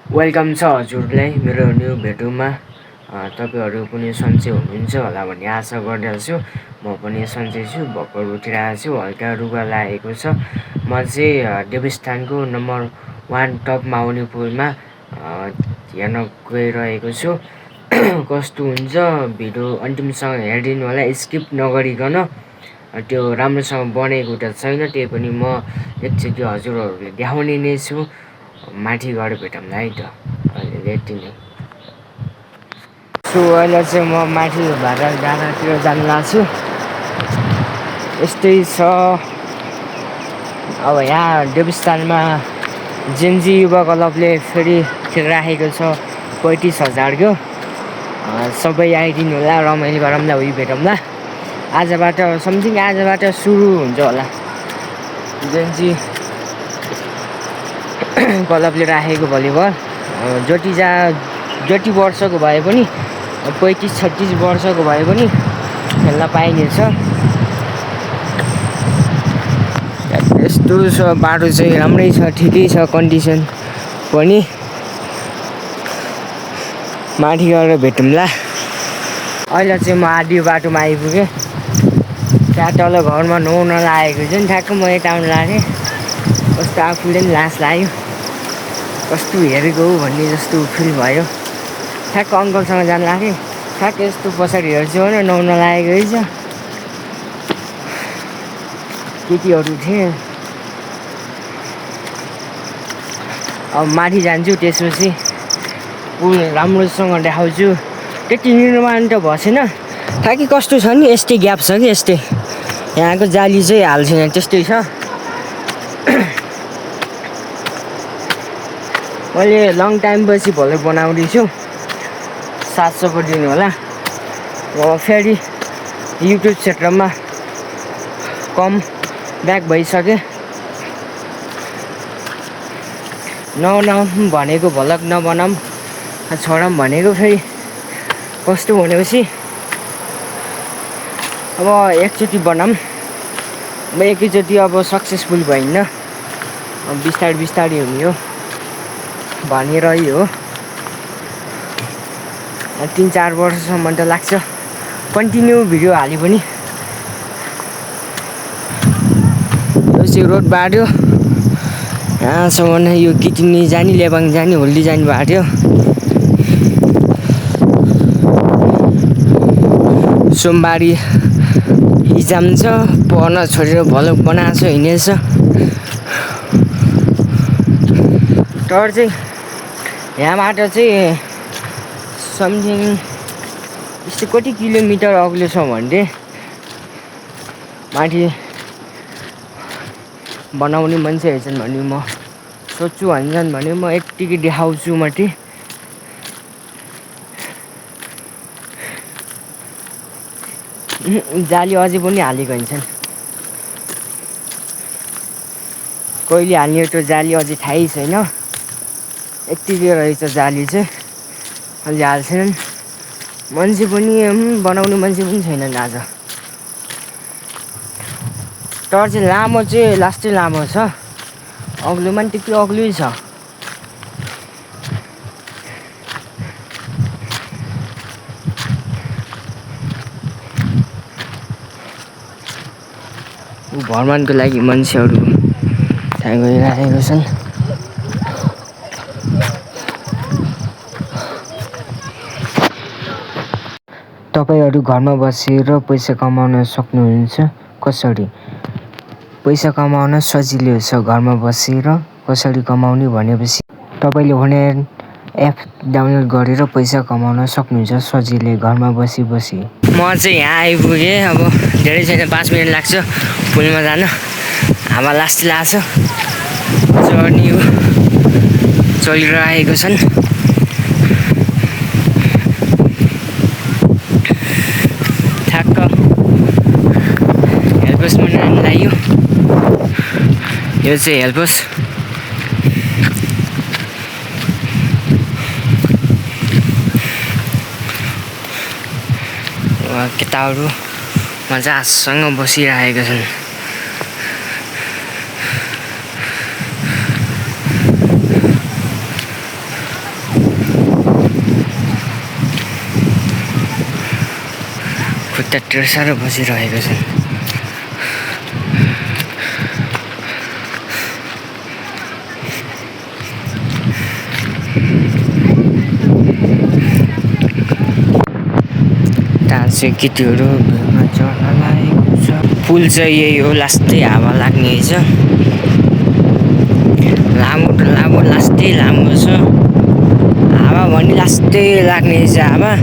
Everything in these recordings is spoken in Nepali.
वेलकम छ हजुरलाई मेरो न्यू भिडियोमा। तपाईहरु पनि सन्चै हुनुहुन्छ होला भन्ने आशा गर्दछु। म पनि सन्चै छु, भर्खर उठिरहेको छु, हल्का रुगा लागेको छ। म चाहिँ देवस्थानको नम्बर 1 टप माउली पुलमा हेर्न गइरहेको छु। कस्तो हुन्छ भिडियो अन्तिमसम्म हेरिदिनु होला, स्किप नगरिकन। त्यो राम्रोसँग बनेको त छैन, त्यही पनि म एकचोटि हजुरहरूले देखाउने नै छु। माथि गएर भेटौँला है त, अहिले यति नै। अहिले चाहिँ म माथि डाँडातिर जानु लाग्छु। यस्तै छ अब यहाँ देवस्थानमा जेन्जी युवा क्लबले फेरि खेलिराखेको छ 35,000को। सबै आइदिनु होला, रमाइलो गरौँला, उयो भेटौँला। आजबाट समथिङ आजबाट सुरु हुन्छ होला जेन्जी क्लबले राखेको भलिबल। जति वर्षको भए पनि 35-36 वर्षको भए पनि खेल्न पाइनेछ। यस्तो छ, बाटो चाहिँ राम्रै छ, ठिकै छ कन्डिसन पनि। माथि गएर भेटौँला। अहिले चाहिँ म आधी बाटोमा आइपुगेँ। त्यहाँ तल घरमा नुहाउन लागेको छु नि, ठ्याक्क म यता आउनु लागेँ। कस्तो आफूले पनि लाज लाग्यो, कस्तो हेरेको हो भन्ने जस्तो फिल भयो। ठ्याक्क अङ्कलसँग जानु लागेँ, ठ्याक्क यस्तो पछाडि हेर्छु भने नुहाउन लागेको रहेछ। केटीहरू थिए। अब माथि जान्छु, त्यसपछि पुल राम्रोसँग देखाउँछु। त्यति निर्माण त भएको छैन, ताकि कस्तो छ नि यस्तै ग्याप छ कि यस्तै। यहाँको जाली चाहिँ हाल्छैन, त्यस्तै छ। मैले लङ टाइम पछि भोलि बनाउँदैछु, 700 दिनु होला। अब फेरि युट्युब क्षेत्रमा कम ब्याक भइसकेँ। नबनाऊँ भनेको भलक नबनाऊँ छोडौँ भनेको, फेरि कस्तो भनेपछि अब एकचोटि बनाऊँ। अब एकैचोटि अब सक्सेसफुल भइन्न, अब बिस्तारै बिस्तारै हुने हो भनेर हो। 3-4 वर्षसम्म त लाग्छ कन्टिन्यू भिडियो हाले पनि। यो चाहिँ रोड बाटो, यहाँसम्म यो किटिनी जाने, लेबाङ जाने, होल्डी जाने बाटो। सोमबारी इक्जाम छ, पढ्न छोडेर भलक बनाएको छ, हिँडेछ। तर चाहिँ यहाँबाट चाहिँ समथिङ यस्तो कति किलोमिटर अग्लो छ भन्थे। माथि बनाउने मान्छे हेर्छन् भने म सोध्छु भन्छन् भने म यत्तिकै देखाउँछु माथि। जाली अझै पनि हालेको हुन्छन्, कहिले हाल्ने त्यो जाली अझै थाहै छैन। यत्तिकै रहेछ जाली चाहिँ, अहिले हाल्छन्। मान्छे पनि बनाउने मान्छे पनि छैनन् आज। तर चाहिँ लामो चाहिँ लास्टै लामो छ, अग्लोमा पनि त्यति अग्लै छ। भ्रमणको लागि मान्छेहरू त्यहाँ गइरहेको छन्। तपाईहरू घरमा बसेर पैसा कमाउन सक्नुहुन्छ। कसरी? पैसा कमाउन सजिलो छ घरमा बसेर। कसरी कमाउने भनेपछि तपाईँले हुने एप डाउनलोड गरेर पैसा कमाउन सक्नुहुन्छ सजिलै, घरमा बसी बसी। म चाहिँ यहाँ आइपुगेँ, अब धेरै छैन 5 मिनट लाग्छ पुलमा जान। हावा लास्टै लाग्छ, जर्नी हो चलिरहेको छन्। ठ्याक्क हेल्पसमा नानी लाग्यो, यो चाहिँ हेल्पस। केटाहरू मजासँग बसिरहेका छन्। यतातिर साह्रो बसिरहेको छ। त्यहाँ चाहिँ केटीहरू भिउमा चढ्न लागेको छ। पुल चाहिँ यही हो, लास्टै हावा लाग्ने रहेछ। लामो त लामो, लास्टै लामो छ हावा भने लास्टै लाग्ने रहेछ हावा।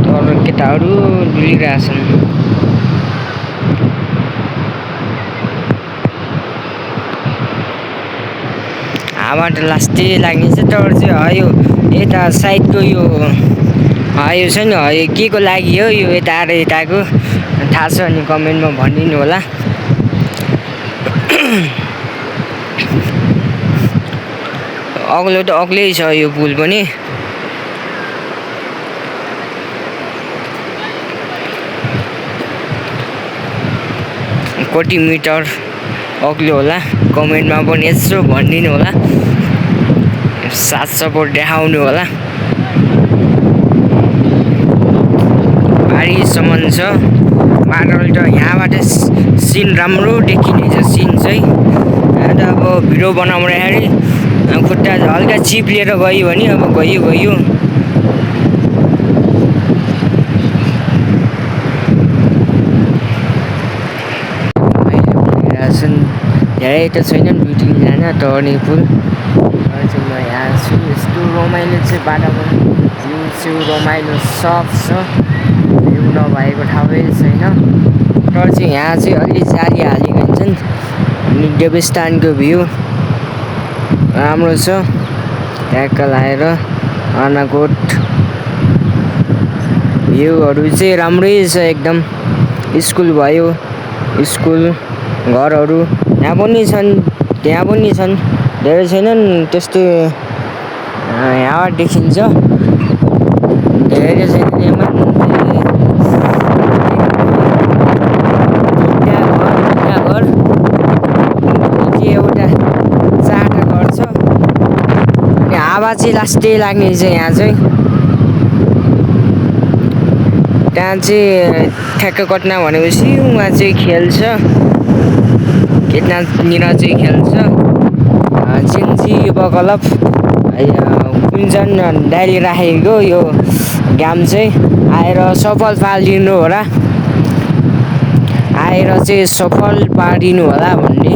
तर केटाहरू डुलिरहेछन्। हावा त लास्टै लाग्ने छ, तर चाहिँ यो यता साइडको यो छ नि, के को लागि हो यो यता र यताको थाहा छ भने कमेन्टमा भनिदिनु होला। अग्लो त अग्लै छ यो पुल पनि। कति मिटर अग्लो होला कमेन्टमा पनि यसो भनिदिनु होला, साथ सपोर्ट देखाउनु होला। बारीसम्म छ बादल त, यहाँबाट सिन राम्रो देखिने छ। सिन चाहिँ यहाँ त अब भिडियो बनाउँदाखेरि खुट्टा हल्का चिप्लिएर गयो भने अब गयो। धेरै त छैनन्, 2-3जना तर्ने पुल। चाहिँ म यहाँ छु। यस्तो रमाइलो चाहिँ वातावरण, जिउ रमाइलो सब छ, भ्यू नभएको ठाउँै छैन। तर चाहिँ यहाँ चाहिँ अलि जाली हालेको हुन्छन्। अनि देवस्थानको भ्यू राम्रो छ। ट्याक्क लाएर अनाकोट भ्यूहरू चाहिँ राम्रै छ एकदम। स्कुल भयो, स्कुल घरहरू यहाँ पनि छन्, त्यहाँ पनि छन्, धेरै छैनन् त्यस्तै। यहाँबाट देखिन्छ धेरै छैन। घर एउटा 4टा घर छ। अनि हावा चाहिँ लास्टै लाग्ने छ यहाँ चाहिँ। त्यहाँ चाहिँ ठ्याक्क कट्ना भनेपछि उहाँ चाहिँ खेल्छ, केटानिर चाहिँ खेल्छ। चिन्जी बकलप कुञ्जन डाली राखेको यो घाम चाहिँ आएर सफल पारिदिनु होला, आएर चाहिँ सफल पारिदिनु होला भन्ने,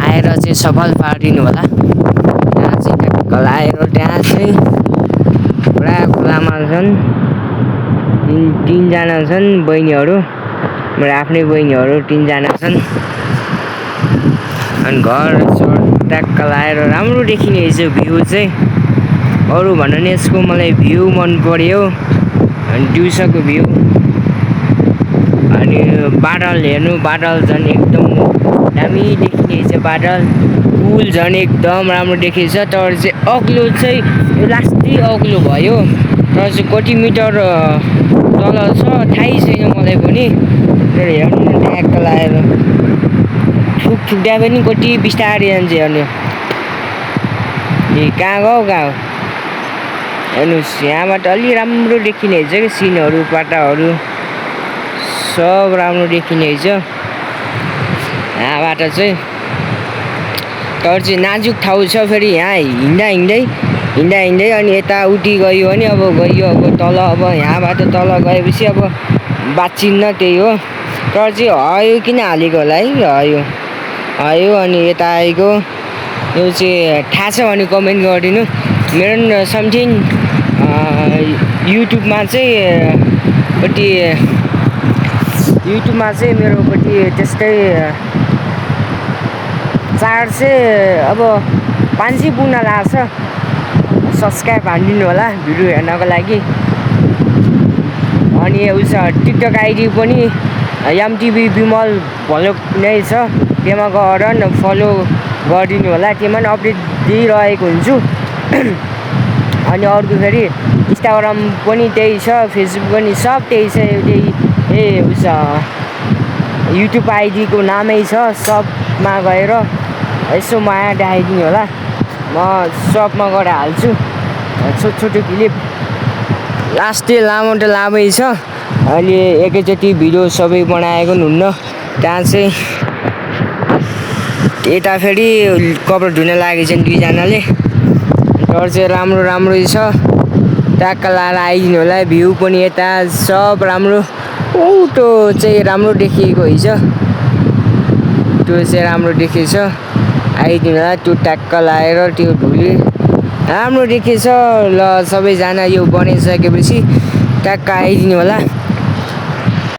आएर चाहिँ सफल पारिदिनु होला। त्यहाँ चाहिँ ट्याक्क लाएर त्यहाँ चाहिँ पुरा खोलामा छन्। 3जना छन् बहिनीहरू, मेरो आफ्नै बहिनीहरू 3जना छन्। अनि घर ट्याक्क लाएर राम्रो देखिने रहेछ भ्यू चाहिँ। अरू भन्दा नि यसको मलाई भ्यू मन पर्यो। अनि दिउँसोको भ्यू, अनि बादल हेर्नु, बादल झन् एकदम दामी देखिने रहेछ बादल। पुल झन् एकदम राम्रो देखिन्छ। तर चाहिँ अग्लो चाहिँ यो लास्टै अग्लो भयो। तर चाहिँ कति मिटर तल छ थाहै छैन मलाई पनि। तर हेर्नु न ट्याक्क लाएर ठुक्दा पनि कति बिस्तारै जान्छ हेर्नु। कहाँ गयो हेर्नुहोस्, यहाँबाट अलि राम्रो देखिने रहेछ कि सिनहरू, पाटाहरू सब राम्रो देखिने रहेछ यहाँबाट चाहिँ। तर चाहिँ नाजुक ठाउँ छ फेरि। यहाँ हिँड्दै अनि यता उठी गयो भने अब तल। अब यहाँबाट तल गएपछि अब बाँचिन्न, त्यही हो। तर चाहिँ हयो किन हालेको होला है, हयो अनि यता आएको यो चाहिँ थाहा छ भने कमेन्ट गरिदिनु। मेरो समथिङ युट्युबमा चाहिँ मेरोपट्टि त्यस्तै 400 अब 500 पुग्न लाग्छ। सब्सक्राइब हानिदिनु होला भिडियो हेर्नको लागि। अनि उस टिकटक आइडी पनि एमटिभी विमल भ्लग नै छ, त्यसमा गएर फलो गरिदिनु होला। त्यसमा पनि अपडेट दिइरहेको हुन्छु। अनि अर्को फेरि इन्स्टाग्राम पनि त्यही छ, फेसबुक पनि सब त्यही छ। युट्युब आइडीको नामै छ सब। सपमा गएर यसो माया देखाइदिनु होला। म सपमा गएर हाल्छु छोटो छोटो क्लिप। लास्ट डे लामो त लामै छ। अहिले एकैचोटि भिडियो सबै बनाएको पनि हुन्न। त्यहाँ चाहिँ यता फेरि कपडा धुन लागेछन् दुईजनाले। तर चाहिँ राम्रो राम्रै छ। ट्याक्क लाएर आइदिनु होला। भ्यू पनि यता सब राम्रो। त्यो चाहिँ राम्रो देखिएको हिजो। त्यो चाहिँ राम्रो देखिएछ। आइदिनु होला। त्यो ट्याक्क लाएर त्यो धुली राम्रो देखिएछ। ल सबैजना यो बनाइसकेपछि ट्याक्क आइदिनु होला।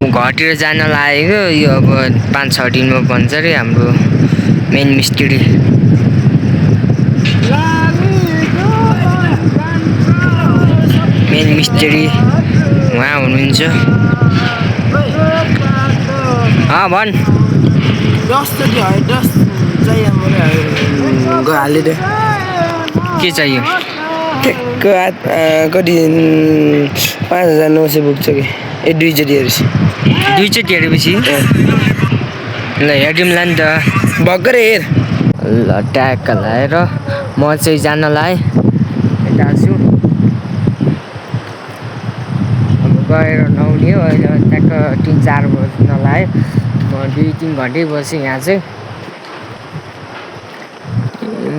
घरतिर जान लागेको। यो अब 5-6 दिनमा बन्छ अरे हाम्रो मेन मिस्त्री। मेन मिस्त्री उहाँ हुनुहुन्छ। भन् के चाहियो? कति 5,900 पुग्छ कि 2चोटि हेरेपछि। 2चोटि हेरेपछि ल हेरिदिउँला नि त। भर्खरै हेर। ल ट्याक्क लाएर म चाहिँ जान लाएँ। यता छु अब गएर नआउने हो। अहिले ट्याक्क 3-4 बज्न लाग्यो। म 2-3 घन्टै बसेँ यहाँ चाहिँ।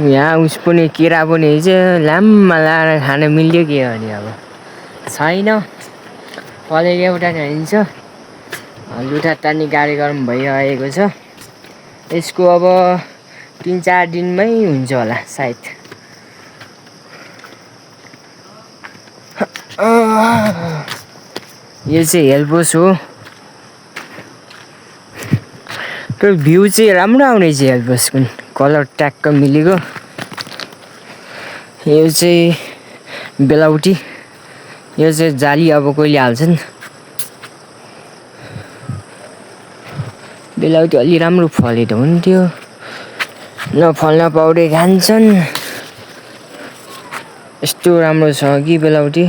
यहाँ उस पनि किरा पनि चाहिँ लाममा लाएर खान मिल्यो के भने अब छैन। कलेज एउटा खाइन्छ। लुटा तान्ने कार्यक्रम भइरहेको छ। यसको अब 3-4 दिनमै हुन्छ होला सायद। यो चाहिँ हेल्पोस हो। त्यो भ्यू चाहिँ राम्रो आउने चाहिँ हेल्पोसको कलर ट्याक्क मिलेको। यो चाहिँ बेलाउटी। यो चाहिँ जाली अब कहिले हाल्छन्। बेलाउटी अलि राम्रो फले त हुन्थ्यो। नफल्न पाउडे खान्छन्। यस्तो राम्रो छ कि बेलाउटी।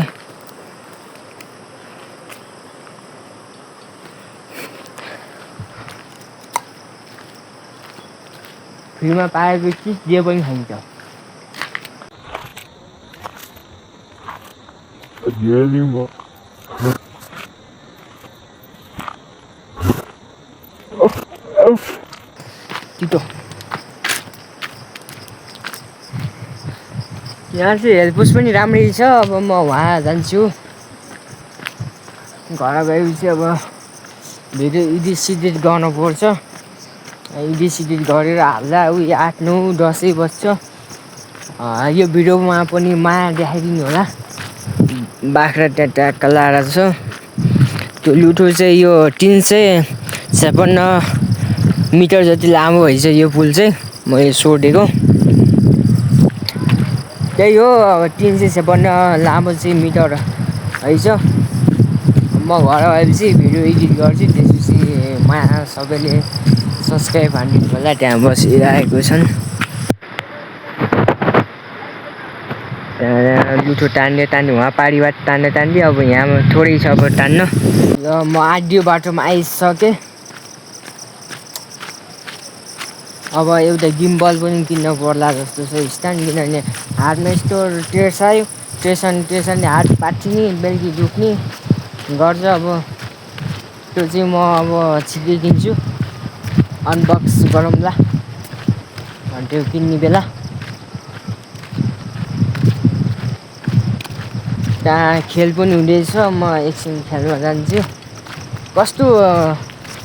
फ्रीमा पाएपछि जे पनि खान्छ। छिटो यहाँ चाहिँ हेल्पोस पनि राम्रै छ। अब म वहाँ जान्छु। घर गएपछि अब भिडियो एडिट गर्नुपर्छ। एडिट गरेर हाल्दा 8-9-10 बज्छ। यो भिडियोमा पनि माया देखाइदिनु होला। बाख्रा त्यहाँ ट्याक्क लाएर छ। त्यो लुटो चाहिँ यो 356 मिटर जति लामो भएछ यो पुल चाहिँ। मैले सोधेको त्यही हो। अब 356 लामो चाहिँ मिटर रहेछ। म घर आएपछि भिडियो एडिट गर्छु। त्यसपछि माया सबैले सब्सक्राइब हानिदिनु होला। त्यहाँ बसिरहेको छन्। त्यहाँ लुठो तान्ने उहाँ पारिबाट तान्ने। अब यहाँ थोरै छ अब तान्न। र म आडियो बाटोमा आइसकेँ। अब एउटा गिम्बल पनि किन्न पर्ला जस्तो छ स्ट्यान्ड। किनभने हातमा यस्तो टेन्सनले हात पाठिने बेलुकी दुख्ने गर्छ। अब त्यो चाहिँ म अब छिटै किन्छु। अनबक्स गरौँला त्यो किन्ने बेला। त्यहाँ खेल पनि हुँदैछ। म एकछिन खेल्न जान्छु। कस्तो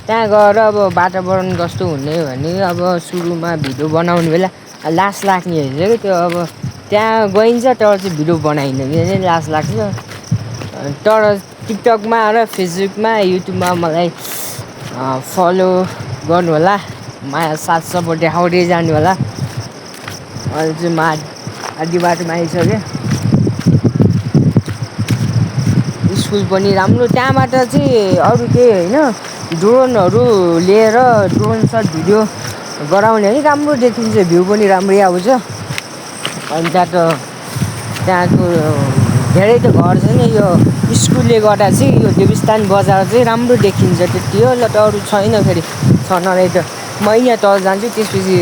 त्यहाँ गएर अब वातावरण कस्तो हुने भने अब सुरुमा भिडियो बनाउने बेला लाज लाग्ने रहेछ कि त्यो। अब त्यहाँ गइन्छ तर चाहिँ भिडियो बनाइन्न भने लाज लाग्छ। तर टिकटकमा र फेसबुकमा युट्युबमा मलाई फलो गर्नु होला। माया साथ सपोर्ट देखाउँदै जानु होला। अहिले चाहिँ म आधी बाटोमा आइसकेँ। स्कुल पनि राम्रो। त्यहाँबाट चाहिँ अरू केही होइन, ड्रोनहरू लिएर ड्रोन सट भिडियो गराउने है। राम्रो देखिन्छ। भ्यू पनि राम्रै आउँछ। अनि त्यहाँको धेरै त घर छैन। यो स्कुलले गर्दा चाहिँ यो देवीस्थान बजार चाहिँ राम्रो देखिन्छ। त्यति हो। ल त अरू छैन फेरि छ नभए त म यहाँ तल जान्छु त्यसपछि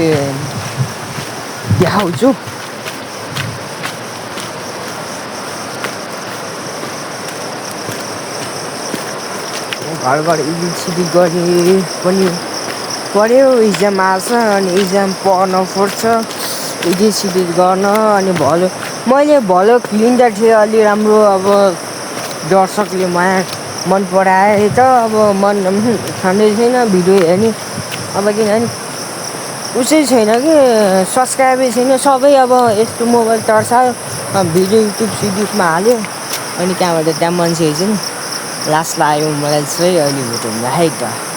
देखाउँछु घरबाट इडिट सिडिट गर्ने पनि पऱ्यो इक्जाम आएछ अनि इक्जाम पढ्न पर्छ इडिट सिडिट गर्न अनि भलो मैले भलो लिँदा थिएँ अलि राम्रो अब दर्शकले मन पराए त अब मन खाँदै छैन भिडियो हेर्ने अब किनभने उसै छैन कि सब्सक्राइबै छैन सबै अब यस्तो मोबाइल तर्सायो भिडियो युट्युब सिट्युबमा हाल्यो अनि त्यहाँबाट त्यहाँ मान्छेहरू चाहिँ लास्ट लाग्यो मलाई चाहिँ अहिले भेटौँ है त